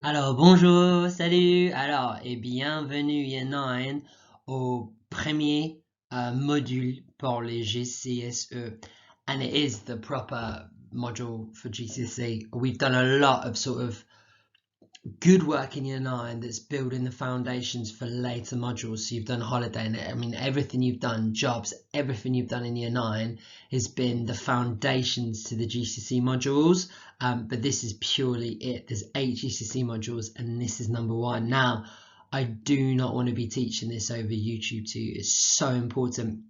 Alors, bonjour, salut, alors, et bienvenue, Year 9, au premier module pour les GCSE. And it is the proper module for GCSE. We've done a lot of sort of good work in Year 9 that's building the foundations for later modules. So you've done holiday, and I mean, everything you've done, jobs, everything you've done in Year 9 has been the foundations to the GCSE modules. But this is purely it. There's 8 GCSE modules, and this is number 1. Now, I do not want to be teaching this over YouTube too. It's so important.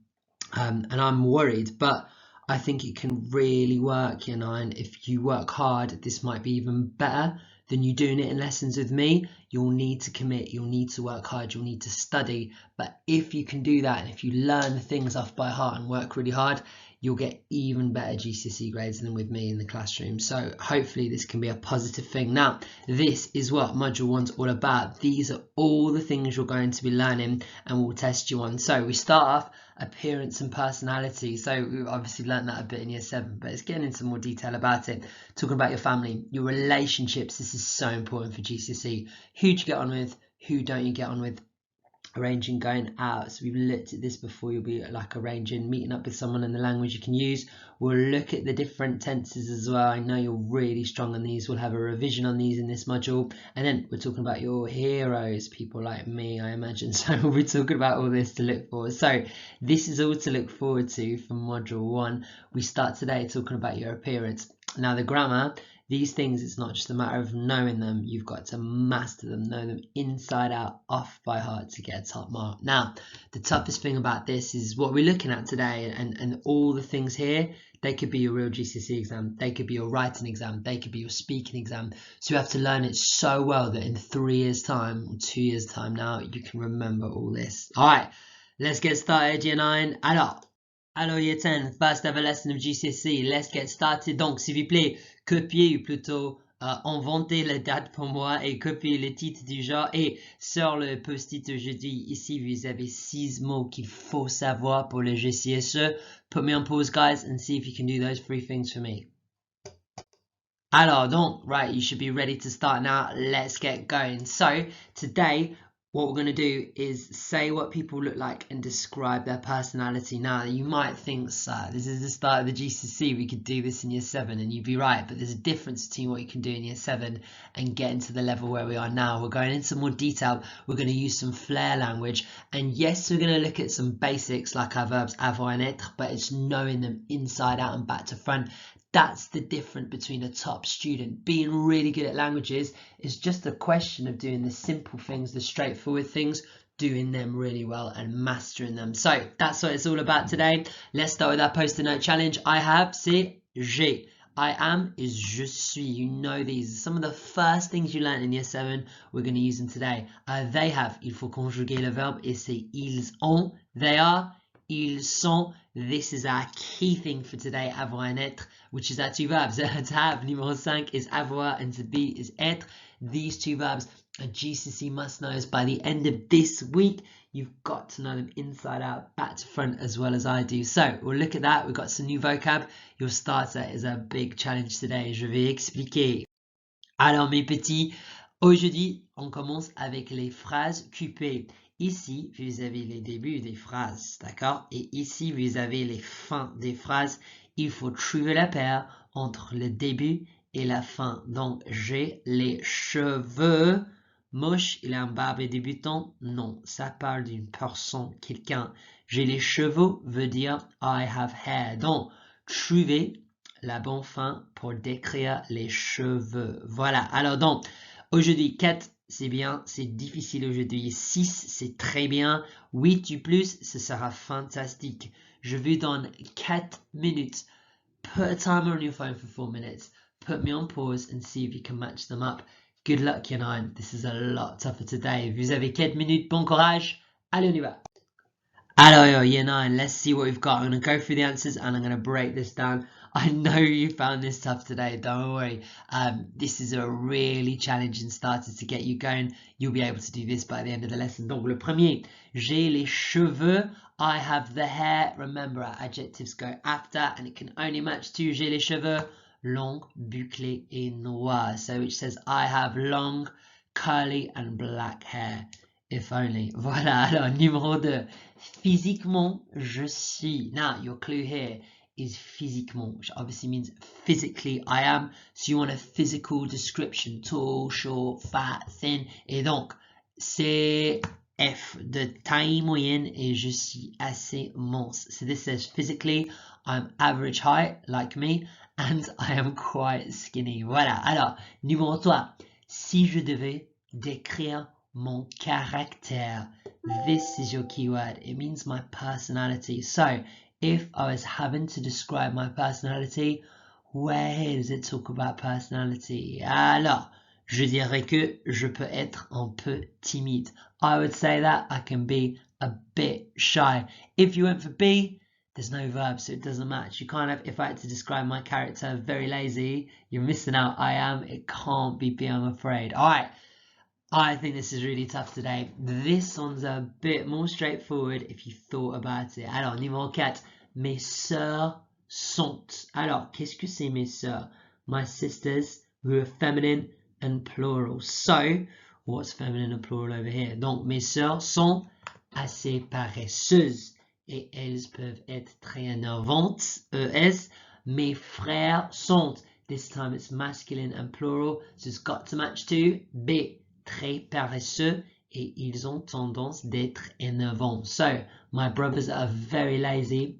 And I'm worried, but I think it can really work, you know, and if you work hard, this might be even better than you doing it in lessons with me. You'll need to commit, you'll need to work hard, you'll need to study. But if you can do that, and if you learn the things off by heart and work really hard, you'll get even better GCSE grades than with me in the classroom. So hopefully this can be a positive thing. Now, this is what Module 1's all about. These are all the things you're going to be learning and we'll test you on. So we start off appearance and personality. So we obviously learned that a bit in Year 7, but it's getting into more detail about it. Talking about your family, your relationships. This is so important for GCSE. Who do you get on with? Who don't you get on with? Arranging going out. So we've looked at this before. You'll be like arranging meeting up with someone in the language you can use. We'll look at the different tenses as well. I know you're really strong on these. We'll have a revision on these in this module. And then we're talking about your heroes, people like me, I imagine. So we'll be talking about all this to look for. So this is all to look forward to for module 1. We start today talking about your appearance. Now the grammar, these things, it's not just a matter of knowing them, you've got to master them, know them inside out, off by heart to get a top mark. Now, the toughest thing about this is what we're looking at today, and all the things here, they could be your real GCSE exam, they could be your writing exam, they could be your speaking exam. So you have to learn it so well that in 3 years' time, or 2 years' time now, you can remember all this. All right, let's get started, Year 9. Alors, Year 10, first ever lesson of GCSE. Let's get started. Donc, s'il vous plaît, copiez ou plutôt inventez les dates pour moi et copiez les titres du genre. Et sur le post-it aujourd'hui, ici, vous avez 6 mots qu'il faut savoir pour le GCSE. Put me on pause, guys, and see if you can do those 3 things for me. Alors, donc, right, you should be ready to start now. Let's get going. So, today, what we're going to do is say what people look like and describe their personality. Now, you might think, sir, this is the start of the GCSE, we could do this in Year 7, and you'd be right, but there's a difference between what you can do in Year 7 and getting to the level where we are now. We're going into more detail, we're going to use some flair language, and yes, we're going to look at some basics like our verbs avoir and être, but it's knowing them inside out and back to front. That's the difference between a top student. Being really good at languages is just a question of doing the simple things, the straightforward things, doing them really well and mastering them. So that's what it's all about today. Let's start with our post-it note challenge. I have, c'est j'ai. I am is je suis. You know these. Some of the first things you learned in Year 7, we're going to use them today. They have, il faut conjuguer le verbe et c'est ils ont. They are, ils sont. This is our key thing for today, avoir and être, which is our 2 verbs. To have, numéro 5, is avoir, and to be is être. These 2 verbs are GCSE must-knows. By the end of this week, you've got to know them inside out, back to front, as well as I do. So, we'll look at that. We've got some new vocab. Your starter is a big challenge today. Je vais expliquer. Alors, mes petits, aujourd'hui, on commence avec les phrases QP. Ici, vous avez les débuts des phrases, d'accord? Et ici, vous avez les fins des phrases. Il faut trouver la paire entre le début et la fin. Donc, j'ai les cheveux moches. Il a un barbe débutant? Non, ça parle d'une personne, quelqu'un. J'ai les cheveux veut dire I have hair. Donc, trouver la bonne fin pour décrire les cheveux. Voilà. Alors donc, aujourd'hui, 4, c'est bien, c'est difficile aujourd'hui. 6, c'est très bien. 8 du plus, ce sera fantastique. Je vous donne 4 minutes. Put a timer on your phone for 4 minutes. Put me on pause and see if you can match them up. Good luck, Year 9. This is a lot tougher today. Vous avez 4 minutes. Bon courage. Allez, on y va. Alors, Year 9, let's see what we've got. I'm going to go through the answers and I'm going to break this down. I know you found this tough today, don't worry. This is a really challenging starter to get you going. You'll be able to do this by the end of the lesson. Donc, le premier, j'ai les cheveux. I have the hair. Remember, our adjectives go after and it can only match to j'ai les cheveux. long, bouclé et noir. So which says, I have long, curly and black hair. If only. Voilà, alors numéro 2. Physiquement, je suis. Now, your clue here is physiquement, which obviously means physically I am. So you want a physical description, tall, short, fat, thin. Et donc, c'est F, de taille moyenne, et je suis assez mince. So this says physically, I'm average height, like me, and I am quite skinny. Voilà. Alors, numéro 3. Si je devais décrire mon caractère, this is your keyword. It means my personality. So, if I was having to describe my personality, where does it talk about personality? Alors, je dirais que je peux être un peu timide. I would say that I can be a bit shy. If you went for B, there's no verb, so it doesn't match. You can't have, if I had to describe my character, very lazy, you're missing out. I am, it can't be B, I'm afraid. All right. I think this is really tough today. This one's a bit more straightforward if you thought about it. Alors, numéro 4. Mes sœurs sont. Alors, qu'est-ce que c'est mes sœurs? My sisters, who are feminine and plural. So, what's feminine and plural over here? Donc, mes sœurs sont assez paresseuses et elles peuvent être très énervantes. ES. Mes frères sont. This time it's masculine and plural, so it's got to match to B. Très paresseux et ils ont tendance d'être énervants. So, my brothers are very lazy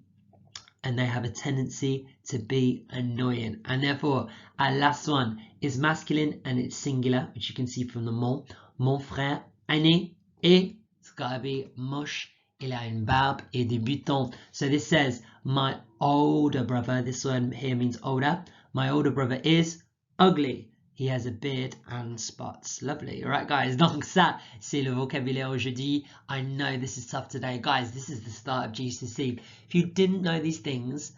and they have a tendency to be annoying. And therefore, our last one is masculine and it's singular, which you can see from the mon. Mon frère aîné, et it's gotta be moche. Il a une barbe et des boutons. So this says, my older brother, this one here means older. My older brother is ugly. He has a beard and spots. Lovely. All right, guys. Donc ça, c'est le vocabulaire aujourd'hui. I know this is tough today. Guys, this is the start of GCSE. If you didn't know these things,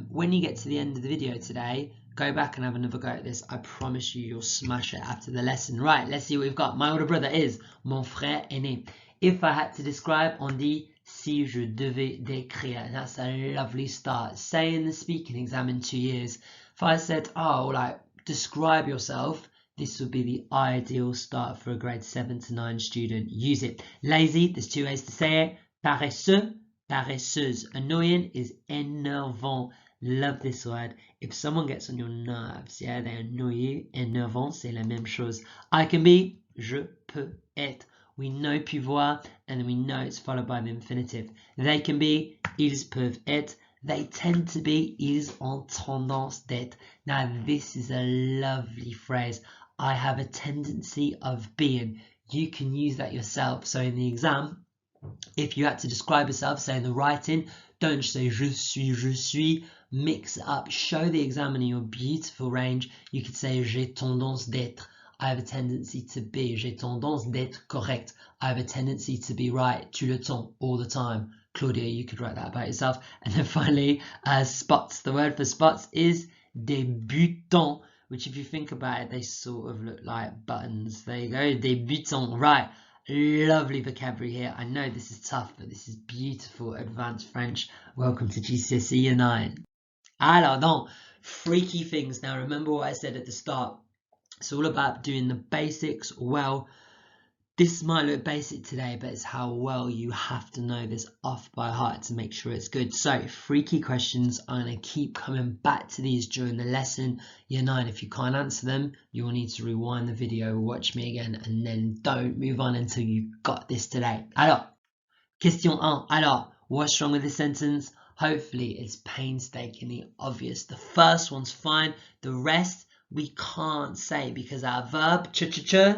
when you get to the end of the video today, go back and have another go at this. I promise you'll smash it after the lesson. Right, let's see what we've got. My older brother is mon frère aîné. If I had to describe, on dit si je devais décrire. That's a lovely start. Say in the speaking exam in 2 years. If I said, oh, like, describe yourself, this would be the ideal start for a grade 7 to 9 student. Use it. Lazy, there's 2 ways to say it. Paresseux, paresseuse. Annoying is énervant. Love this word. If someone gets on your nerves, yeah, they annoy you. Énervant, c'est la même chose. I can be, je peux être. We know pouvoir, and then we know it's followed by the infinitive. They can be, ils peuvent être. They tend to be, ils ont tendance d'être. Now, this is a lovely phrase. I have a tendency of being. You can use that yourself. So in the exam, if you had to describe yourself, say in the writing, don't say je suis. Mix it up. Show the examiner your beautiful range. You could say j'ai tendance d'être. I have a tendency to be. J'ai tendance d'être correct. I have a tendency to be right. Tout le temps, all the time. Claudia, you could write that about yourself. And then finally, spots. The word for spots is des boutons, which if you think about it, they sort of look like buttons. There you go, des boutons. Right, lovely vocabulary here. I know this is tough, but this is beautiful advanced French. Welcome to GCSE Year 9. Alors, donc, freaky things. Now, remember what I said at the start. It's all about doing the basics well. This might look basic today, but it's how well you have to know this off by heart to make sure it's good. So, freaky questions. I'm going to keep coming back to these during the lesson. Year 9, if you can't answer them, you will need to rewind the video, watch me again, and then don't move on until you've got this today. Alors, question 1. Alors, what's wrong with this sentence? Hopefully, it's painstakingly obvious. The first one's fine. The rest, we can't say because our verb, ch-ch-ch,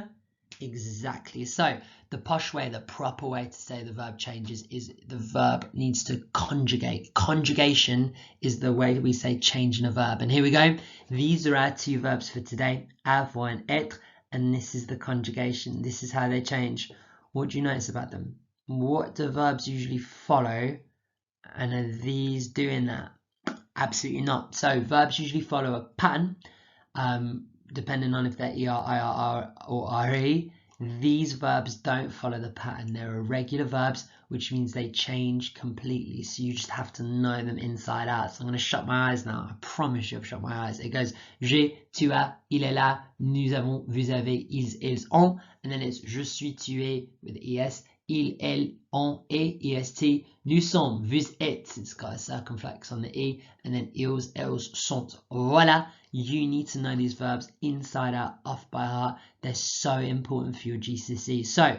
exactly. So the posh way, the proper way to say the verb changes is the verb needs to conjugate. Conjugation is the way we say changing a verb. And here we go. These are our 2 verbs for today, avoir and être, and this is the conjugation. This is how they change. What do you notice about them? What do verbs usually follow? And are these doing that? Absolutely not. So verbs usually follow a pattern. Depending on if they're ER, IRR, or RE. these verbs don't follow the pattern. They're irregular verbs, which means they change completely. So you just have to know them inside out. So I'm going to shut my eyes now. I promise you I've shut my eyes. It goes, j'ai, tu as, il est là, nous avons, vous avez, ils ont. And then it's je suis, tu es with es, il, elle, on, et, est, nous sommes, vous êtes. It's got a circumflex on the e. And then ils, elles, sont. Voilà. You need to know these verbs inside out, off by heart. They're so important for your GCSE. So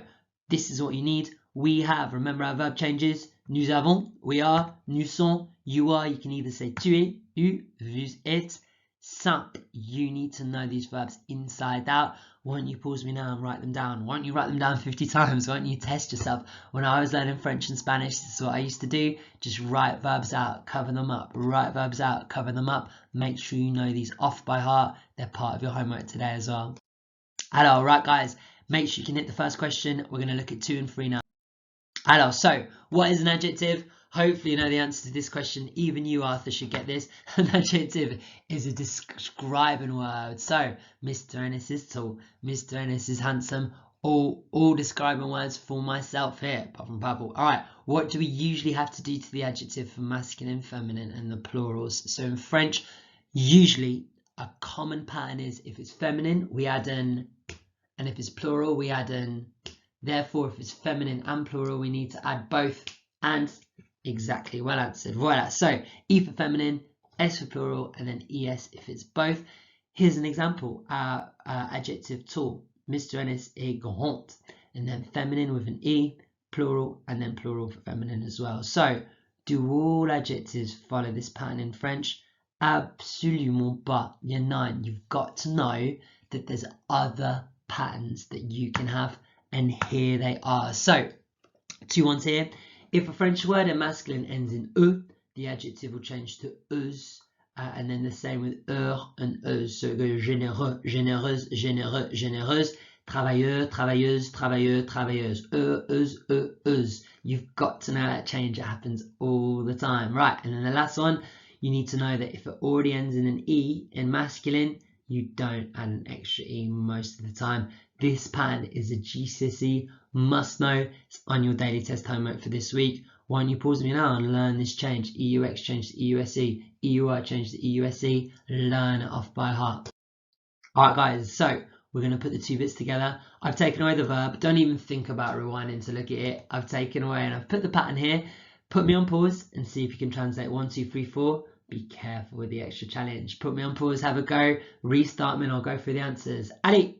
this is what you need. We have, remember our verb changes. Nous avons, we are, nous sommes, you are. You can either say tu es, you, vous êtes. Simple. You need to know these verbs inside out. Why don't you pause me now and write them down? Why don't you write them down 50 times? Why don't you test yourself? When I was learning French and Spanish, this is what I used to do. Just write verbs out, cover them up. Write verbs out, cover them up. Make sure you know these off by heart. They're part of your homework today as well. Alors, right guys, make sure you can hit the first question. We're going to look at 2 and 3 now. Alors, so what is an adjective? Hopefully you know the answer to this question. Even you, Arthur, should get this. An adjective is a describing word. So, Mr. Ennis is tall. Mr. Ennis is handsome. All describing words for myself here, apart from purple. All right, what do we usually have to do to the adjective for masculine, feminine, and the plurals? So in French, usually a common pattern is if it's feminine, we add an, and if it's plural, we add an. Therefore, if it's feminine and plural, we need to add both and. Exactly, well answered. Voila. So E for feminine, S for plural, and then ES if it's both. Here's an example. Our adjective tall. Mr. Ennis est grand. And then feminine with an E, plural, and then plural for feminine as well. So do all adjectives follow this pattern in French? Absolument pas. You're 9. You've got to know that there's other patterns that you can have, and here they are. So 2 ones here. If a French word in masculine ends in E, the adjective will change to euse, and then the same with and euse. So it goes généreux, généreuse, généreux, généreuse, travailleur, travailleuse, travailleur, travailleuse, euse. You've got to know that change. It happens all the time. Right, and then the last one, you need to know that if it already ends in an E in masculine, you don't add an extra E most of the time. This pattern is a GCSE must know. It's on your daily test homework for this week. Why don't you pause me now and learn this change? EUX change to EUSE, EUR change to EUSE. Learn it off by heart. Alright guys, so we're going to put the 2 bits together. I've taken away the verb. Don't even think about rewinding to look at it. I've taken away and I've put the pattern here. Put me on pause and see if you can translate 1, 2, 3, 4. Be careful with the extra challenge. Put me on pause, have a go, restart me and I'll go through the answers. Allez!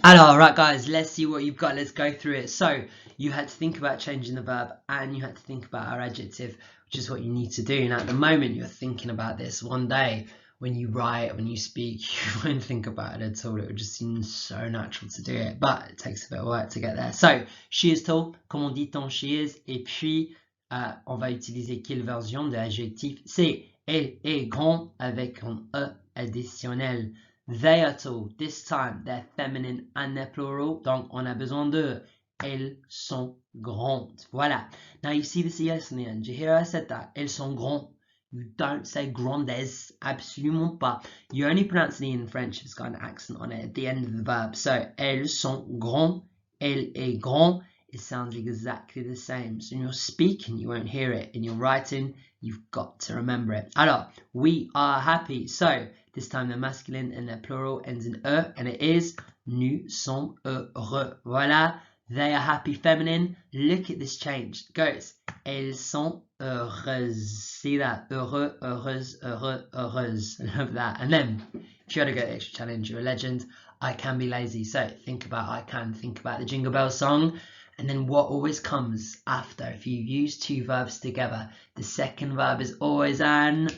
Alors, right guys, let's see what you've got. Let's go through it. So you had to think about changing the verb and you had to think about our adjective, which is what you need to do. And at the moment you're thinking about this. One day when you write, when you speak, you won't think about it at all. It would just seem so natural to do it, but it takes a bit of work to get there. So she is tall, comme on dit tant she is, et puis on va utiliser quelle version de l'adjectif? C'est elle est grand avec un E additionnel. They are tall. This time, they're feminine and they're plural. Donc, on a besoin de elles sont grandes. Voilà. Now, you see this ES in the end. You hear I said that? Elles sont grandes. You don't say grandes. Absolument pas. You only pronounce the E in French if it's got an accent on it at the end of the verb. So, elles sont grandes. Elle est grand. It sounds exactly the same. So, when you're speaking, you won't hear it. In your writing, you've got to remember it. Alors, we are happy. So, this time they're masculine and their plural ends in E, and it is nous sommes heureux. Voilà, they are happy feminine. Look at this change. It goes, elles sont heureuses. See that? Heureux, heureuse, heureux, heureuse. Love that. And then, if you had to go extra challenge, you're a legend. I can be lazy. So think about I can. Think about the Jingle Bell song. And then what always comes after, if you use 2 verbs together, the second verb is always an.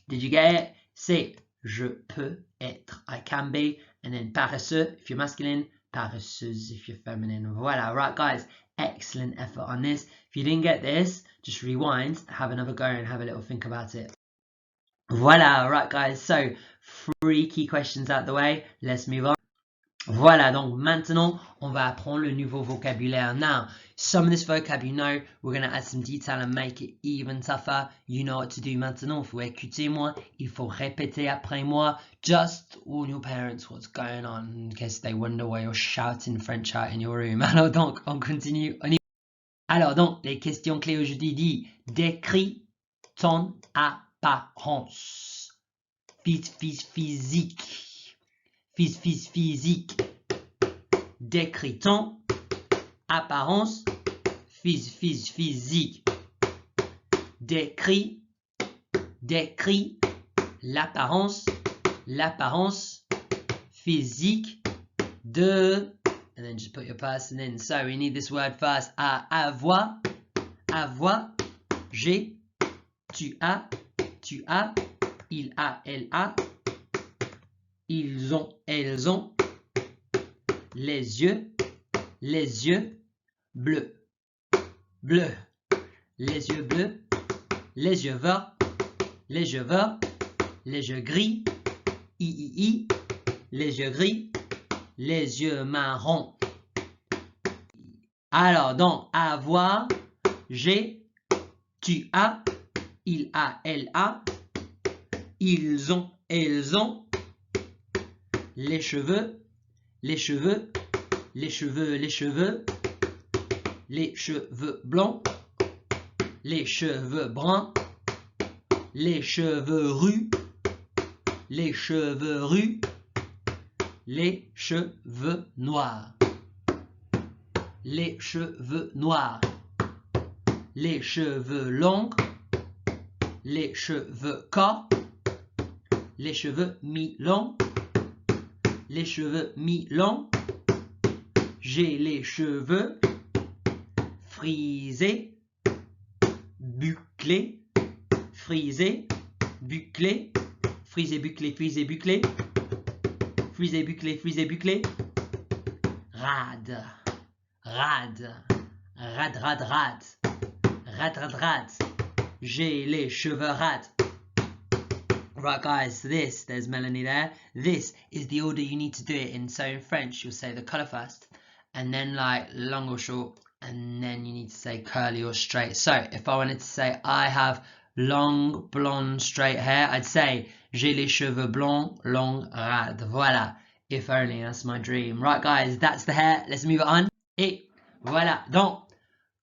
Did you get it? C'est je peux être, I can be, and then paresseux if you're masculine, paresseuse if you're feminine. Voila, right guys, excellent effort on this. If you didn't get this, just rewind, have another go and have a little think about it. Voila, right guys, so 3 key questions out the way, let's move on. Voilà, donc maintenant, on va apprendre le nouveau vocabulaire. Now, some of this vocab you know. We're going to add some detail and make it even tougher. You know what to do maintenant. Il faut écouter moi. Il faut répéter après moi. Just warn your parents what's going on in case they wonder why you're shouting French out in your room. Alors donc, on continue. Alors donc, les questions clés aujourd'hui disent décris ton apparence. Physique. Physique. Décris ton apparence. Physique. Décris l'apparence physique de, and then just put your person in. So we need this word first. Avoir, j'ai, tu as, il a, elle a, ils ont, elles ont, les yeux, bleus, les yeux bleus, les yeux verts, les yeux gris, les yeux gris, les yeux marrons. Alors, donc, avoir, j'ai, tu as, il a, elle a, ils ont, elles ont, les cheveux, les cheveux blancs, les cheveux bruns, les cheveux roux, les cheveux noirs, les cheveux longs, les cheveux courts, les cheveux mi-longs, j'ai les cheveux frisés, bouclés, rade. J'ai les cheveux rades. Right guys, there's Melanie there. This is the order you need to do it in. So in French, you'll say the colour first, and then like long or short, and then you need to say curly or straight. So if I wanted to say I have long, blonde, straight hair, I'd say j'ai les cheveux blonds, longs, rades. Voilà. If only, that's my dream. Right guys, that's the hair. Let's move it on. Et voilà. Donc,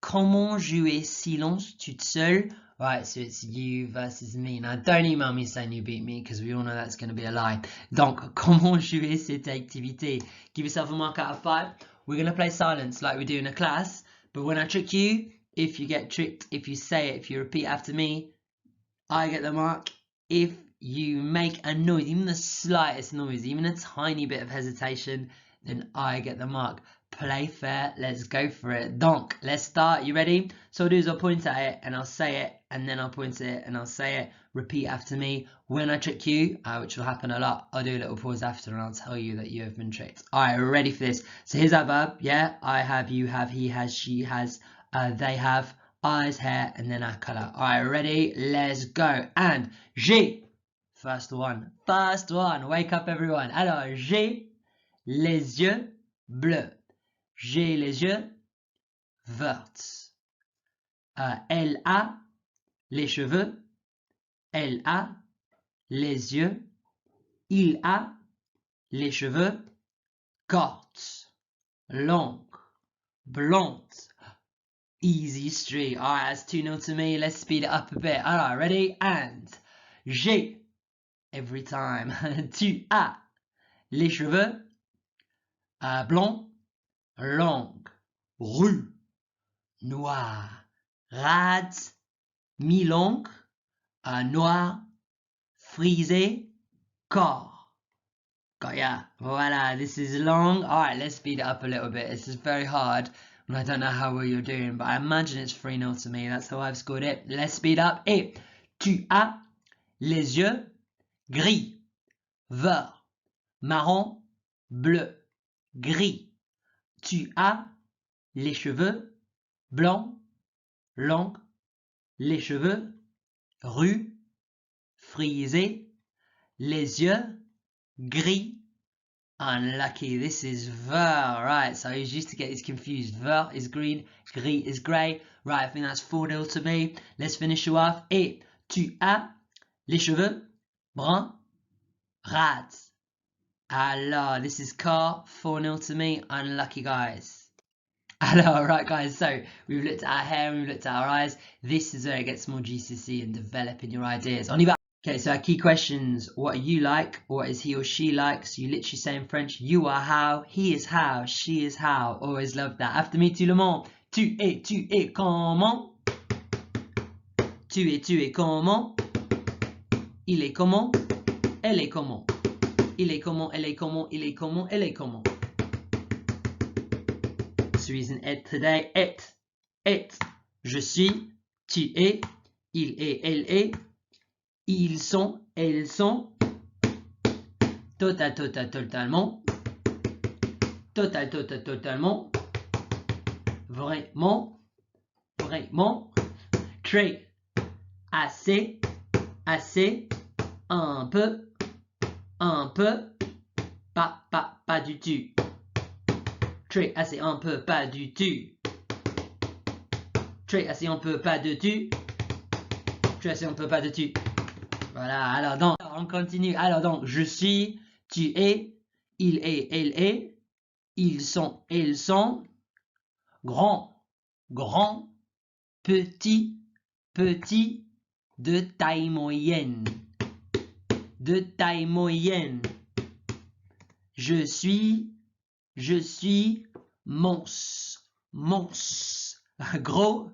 comment jouer silence toute seule? Right, so it's you versus me. Now, don't email me saying you beat me, because we all know that's going to be a lie. Donc, comment jouer cette activité? Give yourself a mark out of 5. We're going to play silence like we do in a class. But when I trick you, if you get tricked, if you say it, if you repeat after me, I get the mark. If you make a noise, even the slightest noise, even a tiny bit of hesitation, then I get the mark. Play fair, let's go for it. Donc, let's start. You ready? So I'll do is I'll point at it and I'll say it, and then I'll point at it and I'll say it. Repeat after me. When I trick you, which will happen a lot, I'll do a little pause after and I'll tell you that you have been tricked. Alright, ready for this? So here's our verb. Yeah, I have, you have, he has, she has, they have, eyes, hair, and then our colour. Alright, ready? Let's go. And j'ai. First one. Wake up everyone. Alors, j'ai les yeux bleus. J'ai les yeux verts. Elle a les cheveux. Elle a les yeux. Il a les cheveux courts, longs, blondes. Easy street. Alright, that's 2-0 to me. Let's speed it up a bit. Alright, ready? And j'ai, every time. Tu as les cheveux blonds, longs, roux, noirs, rades, mi-longues, noirs, frisés, courts. Got ya. Voila, this is long. Alright, let's speed it up a little bit. This is very hard, and I don't know how well you're doing, but I imagine it's 3-0 to me. That's how I've scored it. Let's speed up. Et tu as les yeux gris, vert, marron, bleu, gris. Tu as les cheveux blancs, longs, les cheveux roux, frisés, les yeux gris, Unlucky. This is ver, right? So he's used to get this confused. Ver is green, gris is grey. Right, I think that's 4-0 to me. Let's finish you off. Et tu as les cheveux bruns rats. Alors, this is car, 4-0 to me. Unlucky, guys. Alors, right, guys, so we've looked at our hair, we've looked at our eyes. This is where it gets more GCSE and developing your ideas. On y va. Okay, so our key questions. What are you like? What is he or she like? So you literally say in French, you are how, he is how, she is how. Always love that. After me, tout le monde. Tu es comment? Tu es comment? Il est comment? Elle est comment? Il est comment? Elle est comment? Il est comment? Elle est comment? So using it today. Et. Je suis. Tu es. Il est. Elle est. Ils sont, elles sont, totalement, totalement, vraiment, très, assez, un peu, pas du tout, très, assez, un peu, pas du tout, très, assez, un peu, pas du tout, très, assez, un peu, pas du tout. Voilà, alors donc, on continue. Alors donc, je suis, tu es, il est, elle est, ils sont, elles sont, grand, petit, de taille moyenne, Je suis, monstre, gros,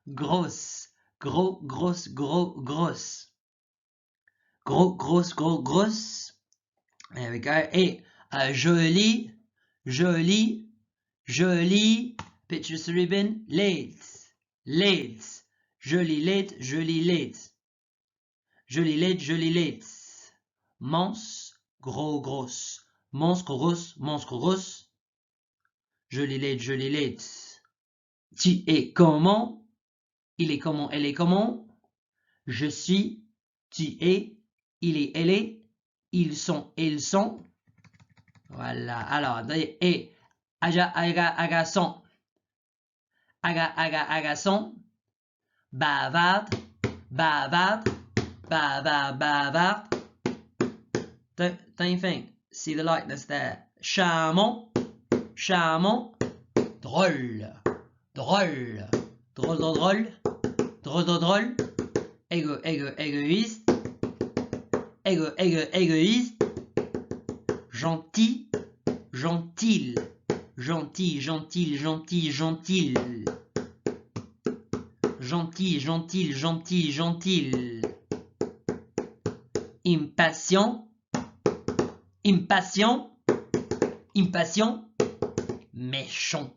grosse, grosse, There we go. Et joli, picture sur ribbon, laids, joli laid, joli laid, monstre, grosse, monstre grosse, joli laid, tu es comment, il est comment, elle est comment, je suis, tu es, il est, elle est, ils sont, elles sont. Voilà. Alors, et agaçant. Agaçant. Bavarde. Don't you think? See the likeness there. Charmant. Drôle. Drôle. Égoïste. Égoïste. Gentil. Gentil. Impatient. Méchant.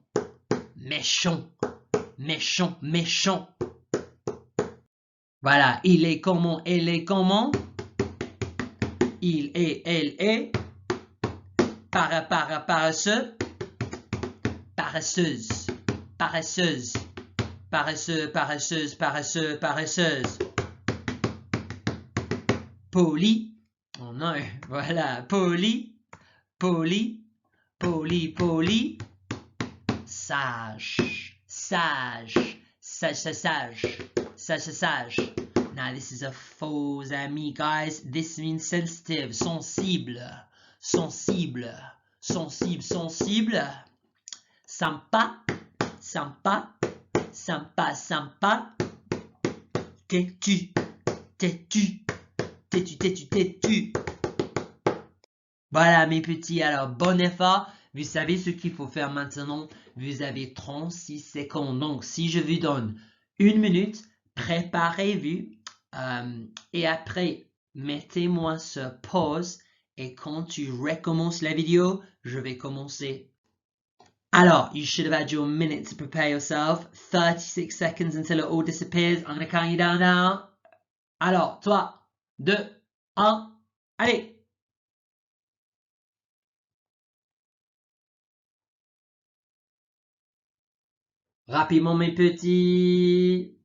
Voilà, il est comment, elle est comment. Il est, elle est. Paresseux. Paresseuse. Paresseuse. Poli. Oh non, voilà. Poli. Sage. Now this is a faux ami, guys. This means sensitive, sensible. Sympa. Têtu. Voilà mes petits, alors bon effort. Vous savez ce qu'il faut faire maintenant. Vous avez 36 secondes. Donc si je vous donne 1 minute, préparez-vous. Et après, mettez-moi sur pause. Et quand tu recommences la vidéo, je vais commencer. Alors, you should have had your minute to prepare yourself. 36 seconds until it all disappears. I'm going to count you down now. Alors, 3, 2, 1, allez! Rapidement mes petits.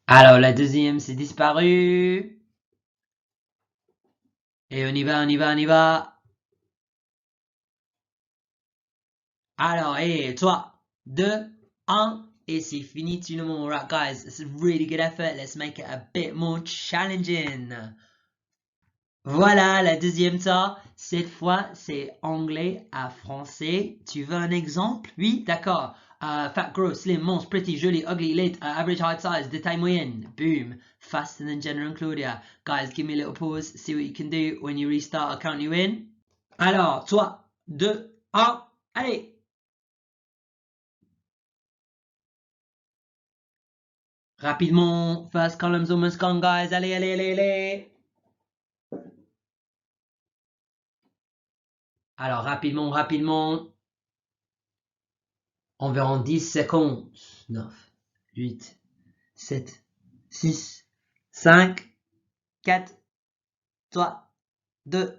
Alors, la deuxième, c'est disparu. Et on y va, on y va, on y va. Alors, et 3, 2, 1. Et c'est fini tout le monde. Right, guys, it's a really good effort. Let's make it a bit more challenging. Voilà, la deuxième temps. Cette fois, c'est anglais à français. Tu veux un exemple? Oui, d'accord. Fat, gross, slim, monstre, pretty, joli, ugly, late, average height size, de taille moyenne. Boom. Faster than Jenna and Claudia. Guys, give me a little pause. See what you can do. When you restart, I'll count you in. Alors, 3, 2, 1. Allez. Rapidement. First column's almost gone, guys. Allez, allez, allez, allez. Alors, rapidement, rapidement. Environ 10 secondes. 9, 8, 7, 6, 5, 4, 3, 2,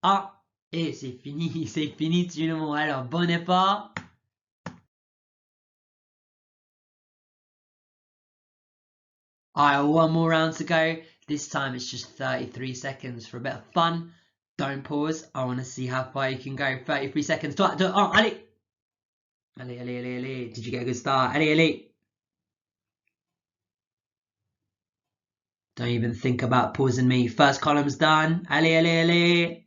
1. Et c'est fini, c'est fini tout le monde. Alors, bon effort. Alright, one more round to go. This time it's just 33 seconds for a bit of fun. Don't pause. I want to see how far you can go. 33 seconds. 3, 2, 1, allez. Allez, allez, allez, allez. Did you get a good start? Allez, allez. Don't even think about pausing me. First column's done. Allez, allez, allez.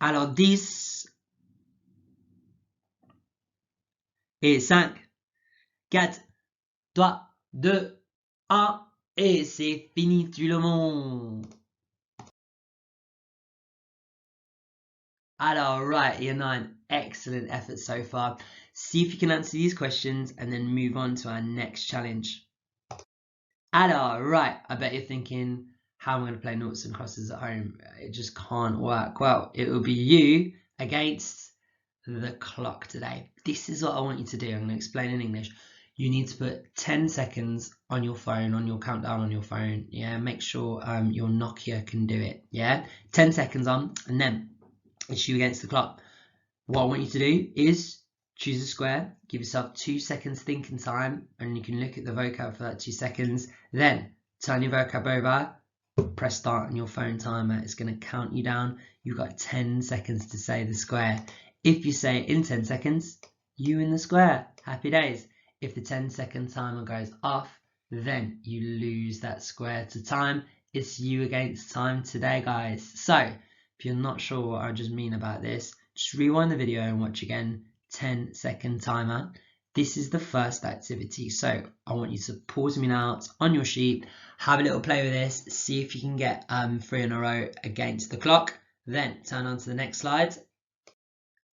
Alors, 10 et 5, 4, 3, 2, 1. Et c'est fini tout le monde. Alors, right, year 9, excellent effort so far. See if you can answer these questions and then move on to our next challenge. Alors, right, I bet you're thinking, how am I going to play noughts and crosses at home? It just can't work. Well, it will be you against the clock today. This is what I want you to do. I'm going to explain in English. You need to put 10 seconds on your phone, on your countdown on your phone. Yeah, make sure your Nokia can do it. Yeah, 10 seconds on, and then it's you against the clock. What I want you to do is choose a square, give yourself 2 seconds thinking time, and you can look at the vocab for that 2 seconds. Then turn your vocab over, press start on your phone timer. It's going to count you down. You've got 10 seconds to say the square. If you say it in 10 seconds, you in the square. Happy days. If the 10-second timer goes off, then you lose that square to time. It's you against time today, guys. So if you're not sure what I just mean about this, just rewind the video and watch again. 10-second timer. This is the first activity. So I want you to pause me now. It's on your sheet. Have a little play with this. See if you can get 3 in a row against the clock. Then turn on to the next slide.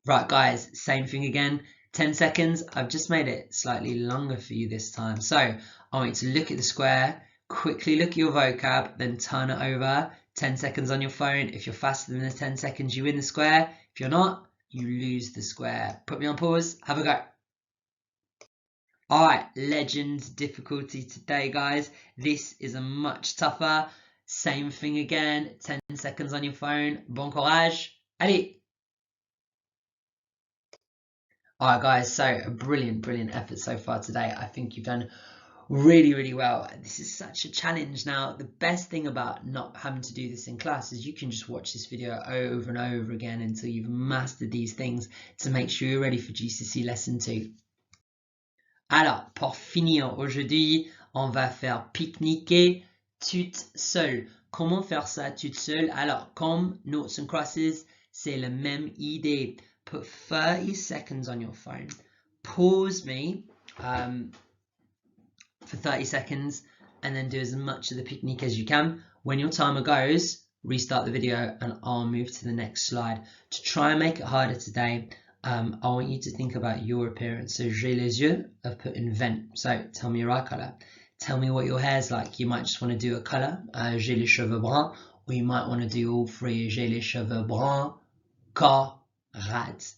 Right, guys, same thing again. 10 seconds. I've just made it slightly longer for you this time. So I want you to look at the square, quickly look at your vocab, then turn it over. 10 seconds on your phone. If you're faster than the 10 seconds, you win the square. If you're not, you lose the square. Put me on pause. Have a go. Alright, legend difficulty today, guys. This is a much tougher. Same thing again. 10 seconds on your phone. Bon courage. Allez. Alright guys, so a brilliant effort so far today. I think you've done really well. This is such a challenge. Now, the best thing about not having to do this in class is you can just watch this video over and over again until you've mastered these things to make sure you're ready for GCSE lesson 2. Alors, pour finir aujourd'hui, on va faire pique-niquer toute seule. Comment faire ça toute seule? Alors, comme noughts and crosses, c'est la même idée. Put 30 seconds on your phone. Pause me for 30 seconds and then do as much of the picnic as you can. When your timer goes, restart the video and I'll move to the next slide. To try and make it harder today, I want you to think about your appearance. So, j'ai les yeux, I've put in vent. So, tell me your eye colour. Tell me what your hair's like. You might just want to do a colour. J'ai les cheveux bruns. Or you might want to do all three. J'ai les cheveux bruns, rats.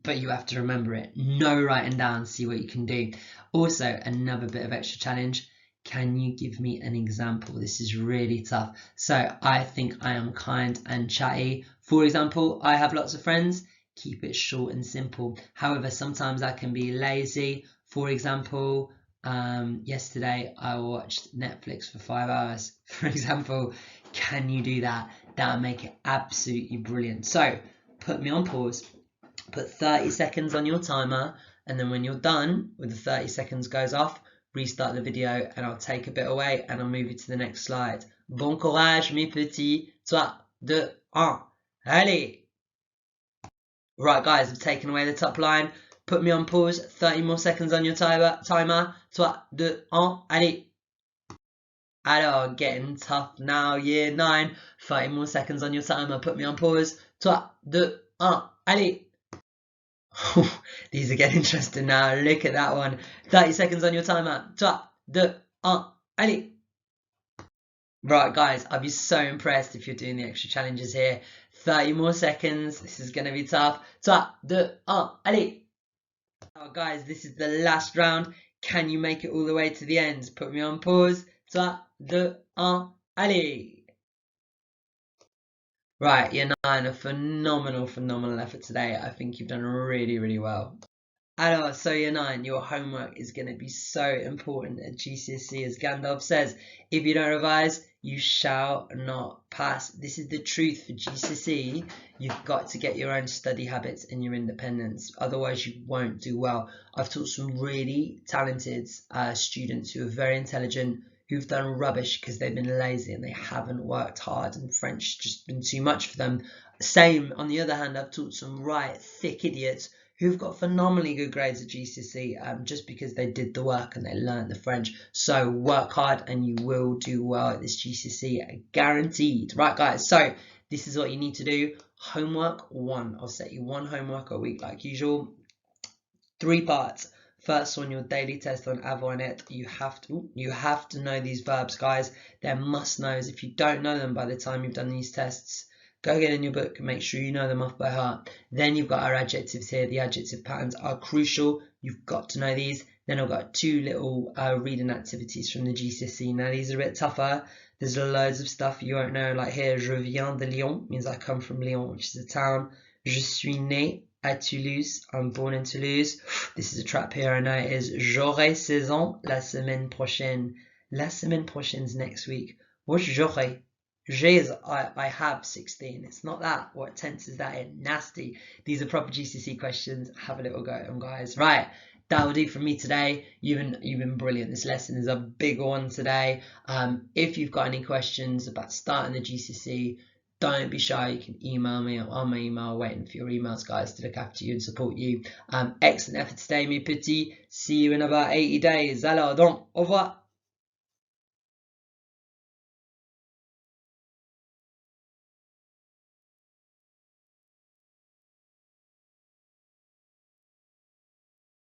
But you have to remember it. No writing down, see what you can do. Also, another bit of extra challenge. Can you give me an example? This is really tough. So I think I am kind and chatty. For example, I have lots of friends. keep it short and simple. However, sometimes I can be lazy. For example, yesterday I watched Netflix for 5 hours. For example, can you do that? That'll make it absolutely brilliant. So put me on pause, put 30 seconds on your timer, and then when you're done with the 30 seconds goes off, restart the video and I'll take a bit away and I'll move you to the next slide. Bon courage mes petits. 3, 2, 1. Allez! Right guys, I've taken away the top line. Put me on pause, 30 more seconds on your timer. 3, 2, 1, allez! Alors, getting tough now, year 9. 30 more seconds on your timer. Put me on pause. 3, 2, 1, allez! These are getting interesting now. Look at that one. 30 seconds on your timer. 3, 2, 1, allez! Right, guys, I'd be so impressed if you're doing the extra challenges here. 30 more seconds. This is going to be tough. 3, 2, 1, allez! Oh, guys, this is the last round. Can you make it all the way to the end? Put me on pause. 3, 2, 1, allez! Right, year 9, a phenomenal effort today. I think you've done really, really well. Alors, so year 9, your homework is going to be so important at GCSE. As Gandalf says, if you don't revise, you shall not pass. This is the truth for GCSE. You've got to get your own study habits and your independence. Otherwise, you won't do well. I've taught some really talented students who are very intelligent, who've done rubbish because they've been lazy and they haven't worked hard, and French just been too much for them. Same, on the other hand, I've taught some right thick idiots who've got phenomenally good grades at GCSE just because they did the work and they learned the French. So work hard and you will do well at this GCSE, guaranteed. Right, guys, so this is what you need to do. Homework 1. I'll set you 1 homework a week like usual. 3 parts. First one, your daily test on avoir and être. You have to know these verbs, guys. They're must-knows. If you don't know them by the time you've done these tests, go get in your book and make sure you know them off by heart. Then you've got our adjectives here. The adjective patterns are crucial. You've got to know these. Then I've got 2 little reading activities from the GCSE. Now these are a bit tougher. There's loads of stuff you won't know. Like here, je viens de Lyon, means I come from Lyon, which is a town. Je suis né à Toulouse. I'm born in Toulouse. This is a trap here, I know it is. J'aurai 16 ans la semaine prochaine. La semaine prochaine's next week. What's j'aurai? J'ai is I have 16. It's not that. What tense is that in? Nasty. These are proper GCSE questions. Have a little go at them, guys. Right. That will do for me today. You've been brilliant. This lesson is a big one today. If you've got any questions about starting the GCSE, don't be shy. You can email me on my email. Waiting for your emails, guys, to look after you and support you. Excellent effort today, mes petits. See you in about 80 days. Alors donc, au revoir.